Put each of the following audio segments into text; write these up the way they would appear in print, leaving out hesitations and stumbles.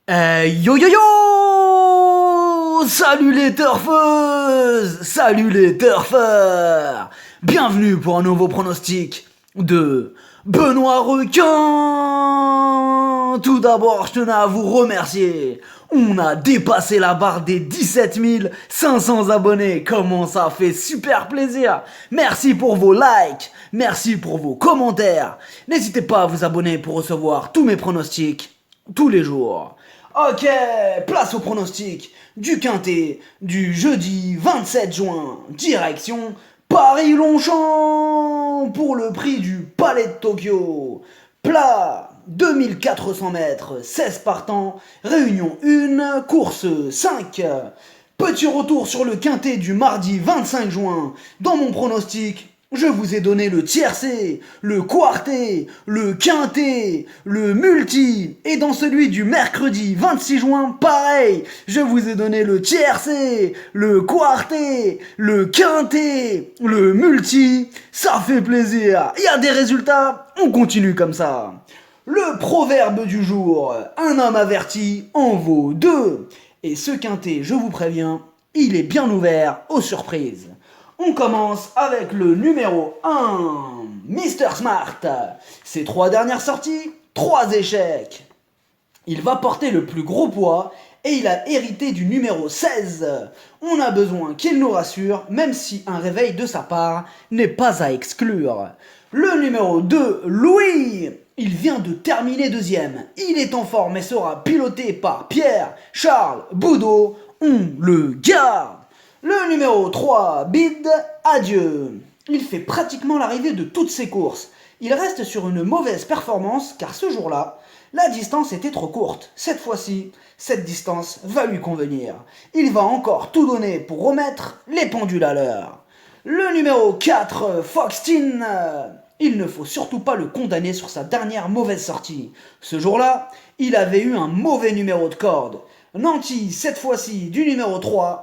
Yo yo yo! Salut les turfeuses! Salut les turfeurs! Bienvenue pour un nouveau pronostic de Benoît Requin! Tout d'abord, je tenais à vous remercier. On a dépassé la barre des 17 500 abonnés. Comment ça fait super plaisir! Merci pour vos likes, merci pour vos commentaires. N'hésitez pas à vous abonner pour recevoir tous mes pronostics tous les jours. Ok, place au pronostic du quintet du jeudi 27 juin. Direction Paris-Longchamp pour le prix du Palais de Tokyo. Plat 2400 mètres, 16 partants, réunion 1, course 5. Petit retour sur le quintet du mardi 25 juin. Dans mon pronostic, je vous ai donné le tiercé, le quarté, le quinté, le multi. Et dans celui du mercredi 26 juin, pareil, je vous ai donné le tiercé, le quarté, le quinté, le multi. Ça fait plaisir. Il y a des résultats, on continue comme ça. Le proverbe du jour, un homme averti en vaut deux. Et ce quintet, je vous préviens, il est bien ouvert aux surprises. On commence avec le numéro 1, Mr. Smart. Ses 3 dernières sorties, 3 échecs. Il va porter le plus gros poids et il a hérité du numéro 16. On a besoin qu'il nous rassure, même si un réveil de sa part n'est pas à exclure. Le numéro 2, Louis. Il vient de terminer deuxième. Il est en forme et sera piloté par Pierre-Charles Boudot. On le garde. Le numéro 3, Bid, adieu. Il fait pratiquement l'arrivée de toutes ses courses. Il reste sur une mauvaise performance car ce jour-là, la distance était trop courte. Cette fois-ci, cette distance va lui convenir. Il va encore tout donner pour remettre les pendules à l'heure. Le numéro 4, Foxtin. Il ne faut surtout pas le condamner sur sa dernière mauvaise sortie. Ce jour-là, il avait eu un mauvais numéro de corde. Nanty, cette fois-ci, du numéro 3,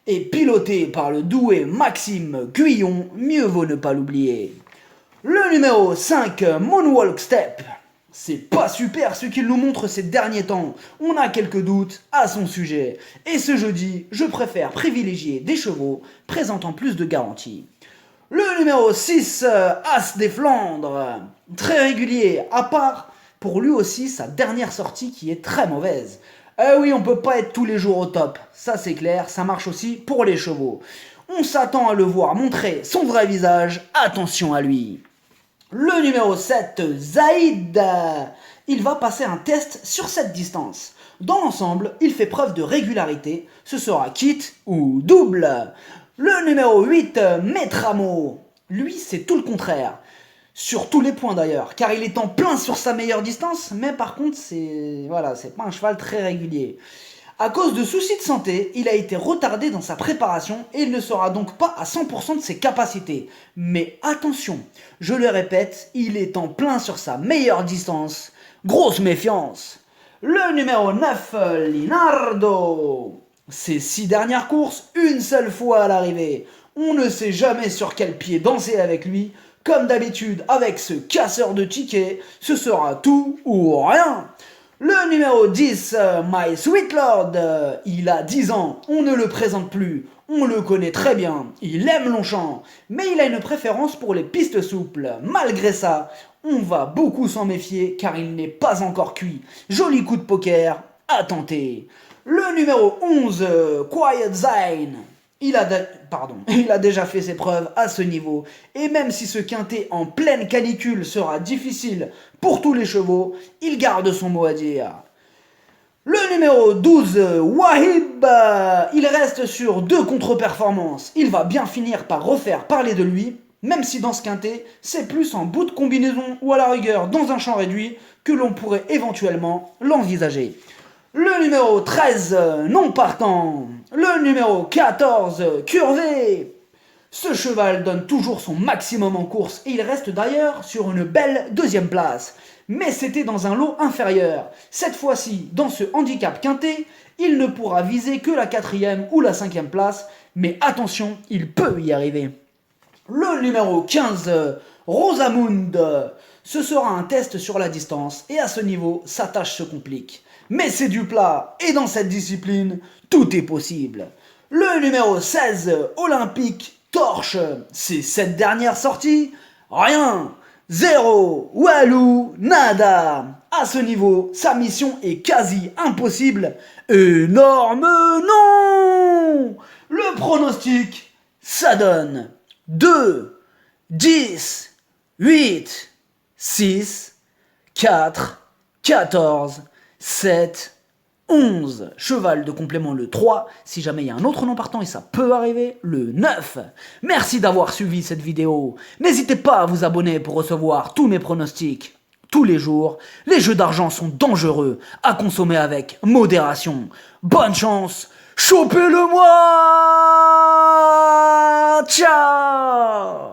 et piloté par le doué Maxime Guyon, mieux vaut ne pas l'oublier. Le numéro 5, Moonwalk Step. C'est pas super ce qu'il nous montre ces derniers temps. On a quelques doutes à son sujet. Et ce jeudi, je préfère privilégier des chevaux présentant plus de garanties. Le numéro 6, As des Flandres. Très régulier, à part pour lui aussi sa dernière sortie qui est très mauvaise. Oui, on peut pas être tous les jours au top, ça c'est clair, ça marche aussi pour les chevaux. On s'attend à le voir montrer son vrai visage, attention à lui. Le numéro 7, Zaïd. Il va passer un test sur cette distance. Dans l'ensemble, il fait preuve de régularité, ce sera kit ou double. Le numéro 8, Metramo. Lui, c'est tout le contraire. Sur tous les points d'ailleurs, car il est en plein sur sa meilleure distance, mais par contre, c'est pas un cheval très régulier. À cause de soucis de santé, il a été retardé dans sa préparation et il ne sera donc pas à 100% de ses capacités. Mais attention, je le répète, il est en plein sur sa meilleure distance. Grosse méfiance. Le numéro 9, Linardo. Ses 6 dernières courses, une seule fois à l'arrivée. On ne sait jamais sur quel pied danser avec lui. Comme d'habitude, avec ce casseur de tickets, ce sera tout ou rien. Le numéro 10, My Sweet Lord, il a 10 ans, on ne le présente plus, on le connaît très bien, il aime Longchamp, mais il a une préférence pour les pistes souples. Malgré ça, on va beaucoup s'en méfier car il n'est pas encore cuit. Joli coup de poker, à tenter. Le numéro 11, Quiet Zine. Il a déjà fait ses preuves à ce niveau. Et même si ce quintet en pleine canicule sera difficile pour tous les chevaux, il garde son mot à dire. Le numéro 12, Wahib, il reste sur 2 contre-performances. Il va bien finir par refaire parler de lui, même si dans ce quintet, c'est plus en bout de combinaison ou à la rigueur dans un champ réduit que l'on pourrait éventuellement l'envisager. Le numéro 13, non partant. Le numéro 14, curvé. Ce cheval donne toujours son maximum en course et il reste d'ailleurs sur une belle 2e place. Mais c'était dans un lot inférieur. Cette fois-ci, dans ce handicap quintet, il ne pourra viser que la 4e ou la 5e place. Mais attention, il peut y arriver. Le numéro 15, Rosamund. Ce sera un test sur la distance et à ce niveau, sa tâche se complique. mais c'est du plat, et dans cette discipline, tout est possible. Le numéro 16, Olympique Torche, ses 7 dernières sorties, rien, zéro, walou, nada. À ce niveau, sa mission est quasi impossible. Énorme non. Le pronostic, ça donne 2, 10, 8, 6, 4, 14, 7, 11. Cheval de complément le 3. Si jamais il y a un autre nom partant, et ça peut arriver, le 9. Merci d'avoir suivi cette vidéo. N'hésitez pas à vous abonner pour recevoir tous mes pronostics tous les jours. Les jeux d'argent sont dangereux, à consommer avec modération. Bonne chance, chopez-le-moi. Ciao.